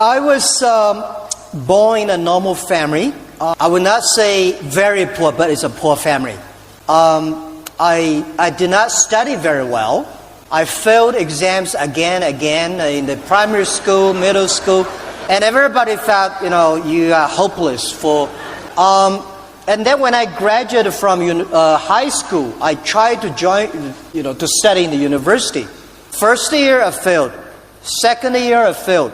I was born in a normal family. I would not say very poor, but it's a poor family. I did not study very well. I failed exams again in the primary school, middle school, and everybody felt, you are hopeless for. And then when I graduated from high school, I tried to join, to study in the university. First year I failed. Second year I failed.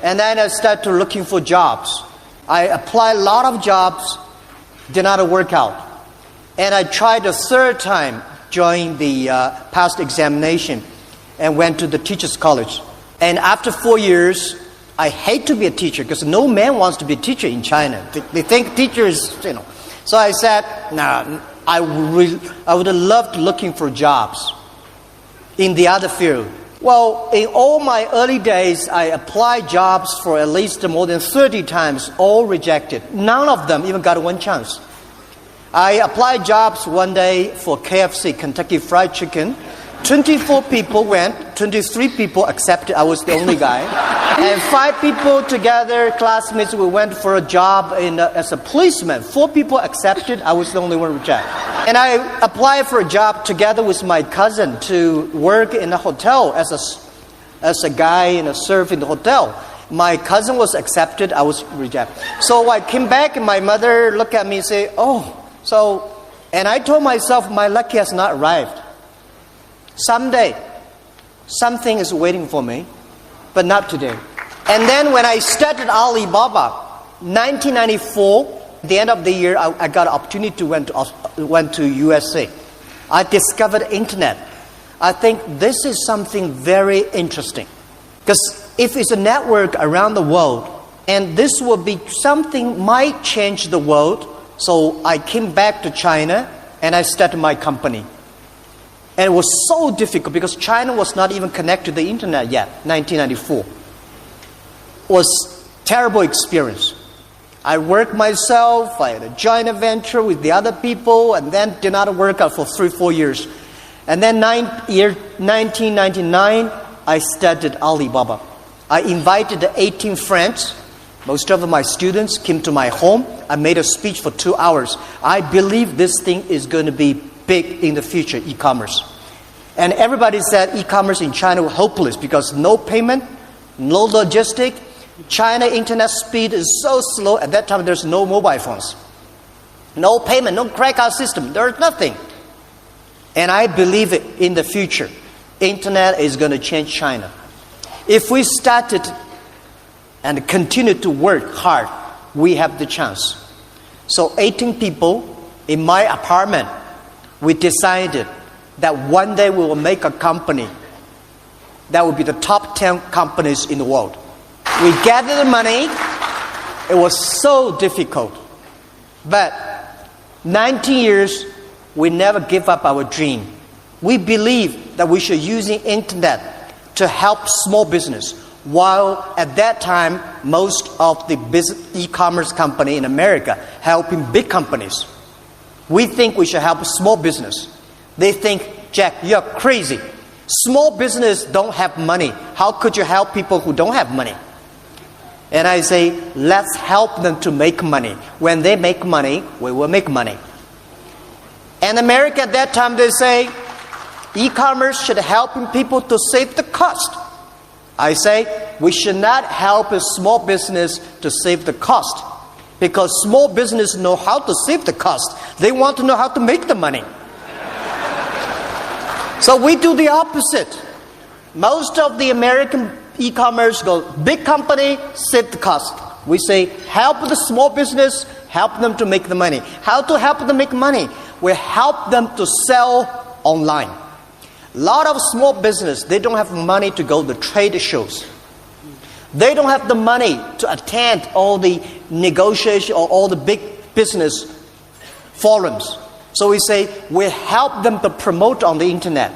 And then I started looking for jobs. I applied a lot of jobs, did not work out. And I tried a third time, joined the past examination, and went to the teacher's college. And after 4 years, I hate to be a teacher because no man wants to be a teacher in China. They think teacher is, So I said, no, I would have loved looking for jobs in the other field. Well, in all my early days, I applied jobs for at least more than 30 times, all rejected. None of them even got one chance. I applied jobs one day for KFC, Kentucky Fried Chicken. 24 people went, 23 people accepted, I was the only guy. And 5 people together, classmates, we went for a job as a policeman. 4 people accepted, I was the only one rejected. And I applied for a job together with my cousin to work in a hotel as a guy serve in the hotel. My cousin was accepted, I was rejected. So I came back and my mother looked at me and said, and I told myself my luck has not arrived. Someday, something is waiting for me, but not today. And then when I started Alibaba, 1994, at the end of the year, I got an opportunity to went to USA. I discovered internet. I think this is something very interesting. Because if it's a network around the world, and this will be something might change the world, so I came back to China and I started my company. And it was so difficult because China was not even connected to the internet yet, 1994. It was a terrible experience. I worked myself, I had a joint venture with the other people, and then did not work out for 3-4 years. And then 1999, I started Alibaba. I invited 18 friends. Most of my students came to my home. I made a speech for 2 hours. I believe this thing is going to be big in the future, e-commerce. And everybody said e-commerce in China was hopeless because no payment, no logistic. China internet speed is so slow. At that time, there's no mobile phones. No payment, no credit card system. There's nothing. And I believe it in the future. Internet is going to change China. If we started and continue to work hard, we have the chance. So 18 people in my apartment, we decided that one day we will make a company that will be the top 10 companies in the world. We gathered the money. It was so difficult. But 19 years, we never give up our dream. We believe that we should use the internet to help small business. While at that time, most of the e-commerce company in America helping big companies. We think we should help small business. They think, Jack, you're crazy. Small business don't have money. How could you help people who don't have money? And I say, let's help them to make money. When they make money, we will make money. And America at that time, they say, e-commerce should help people to save the cost. I say, we should not help a small business to save the cost. Because small business know how to save the cost. They want to know how to make the money. So we do the opposite. Most of the American e-commerce go, big company, save the cost. We say, help the small business, help them to make the money. How to help them make money? We help them to sell online. A lot of small business, they don't have money to go to trade shows. They don't have the money to attend all the negotiation or all the big business forums. So we say, we help them to promote on the internet.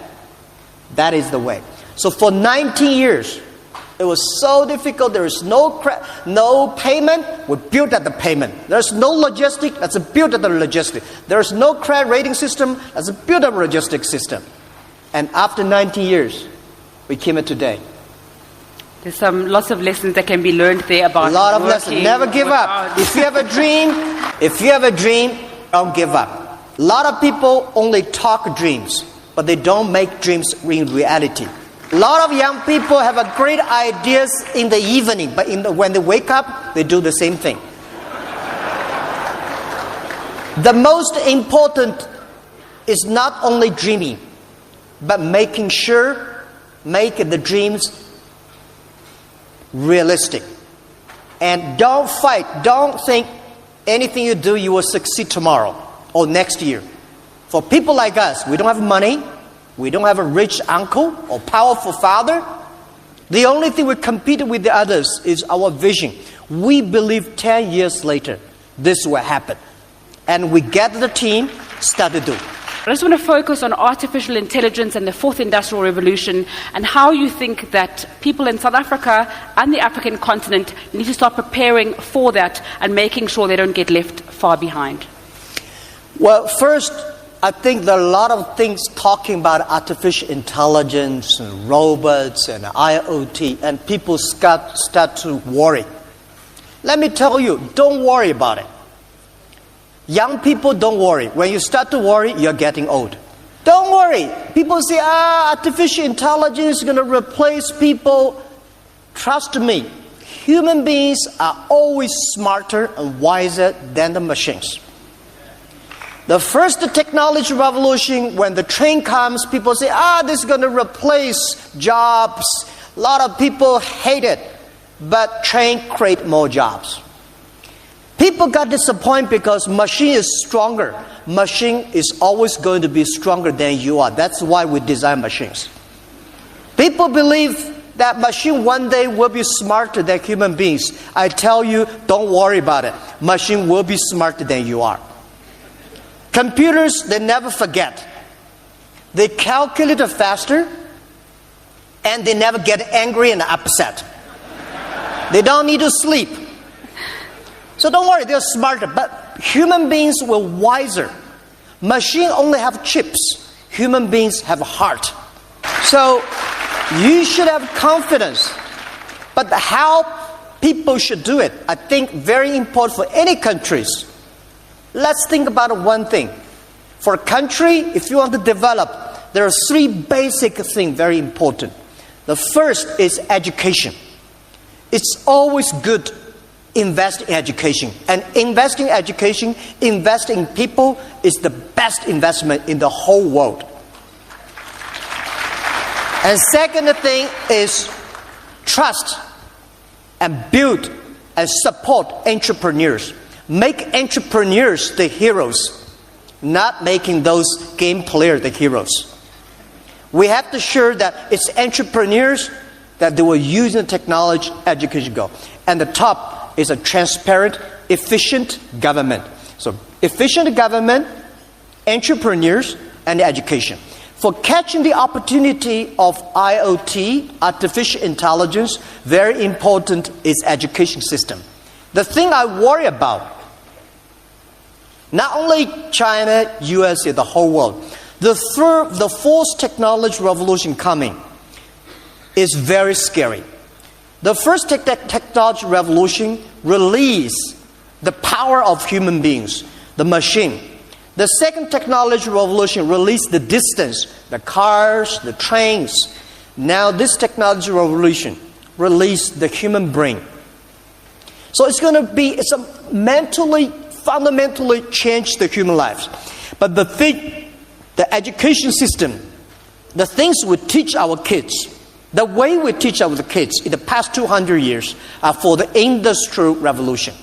That is the way. So for 19 years, it was so difficult. There is no payment. We built at the payment. There's no logistic. That's built at the logistic. There's no credit rating system. That's built at the logistic system. And after 19 years, we came to today. There's lots of lessons that can be learned there about A lot of lessons. working, Never give work up. hard. If you have a dream, don't give up. A lot of people only talk dreams, but they don't make dreams in reality. A lot of young people have a great ideas in the evening, but when they wake up, they do the same thing. The most important is not only dreaming, but making sure, make the dreams realistic. And don't fight. Don't think anything you do, you will succeed tomorrow or next year. For people like us, we don't have money. We don't have a rich uncle or powerful father. The only thing we compete with the others is our vision. We believe 10 years later, this will happen. And we get the team, start to do. I just want to focus on artificial intelligence and the fourth industrial revolution and how you think that people in South Africa and the African continent need to start preparing for that and making sure they don't get left far behind. Well, first, I think there are a lot of things talking about artificial intelligence and robots and IoT, and people start to worry. Let me tell you, don't worry about it. Young people, don't worry. When you start to worry, you're getting old. Don't worry. People say, artificial intelligence is going to replace people. Trust me, human beings are always smarter and wiser than the machines. The first technology revolution, when the train comes, people say, this is going to replace jobs. A lot of people hate it, but train create more jobs. People got disappointed because machine is stronger. Machine is always going to be stronger than you are. That's why we design machines. People believe that machine one day will be smarter than human beings. I tell you, don't worry about it. Machine will be smarter than you are. Computers, they never forget. They calculate faster, and they never get angry and upset. They don't need to sleep. So don't worry, they're smarter. But human beings were wiser. Machine only have chips. Human beings have a heart. So you should have confidence. But how people should do it, I think very important for any countries. Let's think about one thing. For a country, if you want to develop, there are three basic things very important. The first is education. It's always good invest in education. And investing in education, investing in people is the best investment in the whole world. And second thing is trust and build and support entrepreneurs. Make entrepreneurs the heroes, not making those game players the heroes. We have to ensure that it's entrepreneurs that they will use the technology education go. And the top is a transparent, efficient government. So efficient government, entrepreneurs, and education. For catching the opportunity of IoT, artificial intelligence, very important is education system. The thing I worry about, not only China, USA, the whole world, the fourth technology revolution coming is very scary. The first technology revolution released the power of human beings, the machine. The second technology revolution released the distance, the cars, the trains. Now this technology revolution released the human brain. So it's a fundamentally change the human lives. But the education system, the things we teach our kids, the way we teach our kids in the past 200 years are for the industrial revolution.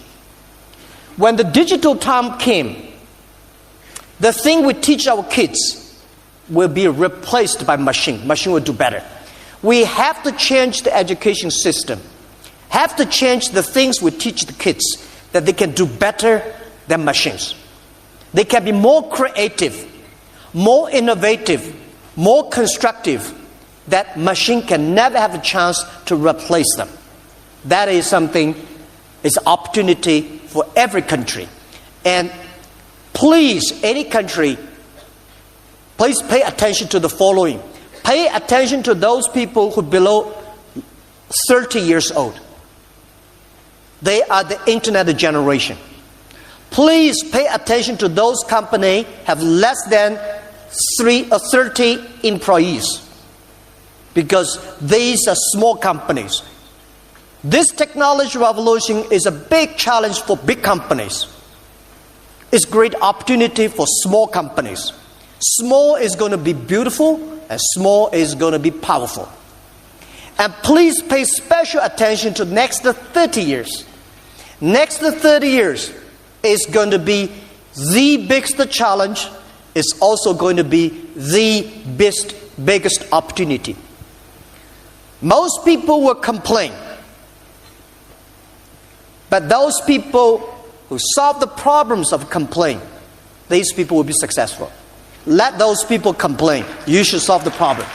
When the digital time came, the thing we teach our kids will be replaced by machine. Machine will do better. We have to change the education system. Have to change the things we teach the kids that they can do better than machines. They can be more creative, more innovative, more constructive, that machine can never have a chance to replace them. That is something, it's an opportunity for every country. And please, any country, please pay attention to the following. Pay attention to those people who below 30 years old. They are the internet generation. Please pay attention to those companies have less than 30 employees, because these are small companies. This technology revolution is a big challenge for big companies. It's a great opportunity for small companies. Small is going to be beautiful, and small is going to be powerful. And please pay special attention to next 30 years. Next 30 years is going to be the biggest challenge. It's also going to be the biggest opportunity. Most people will complain, but those people who solve the problems of complaint, these people will be successful. Let those people complain. You should solve the problem.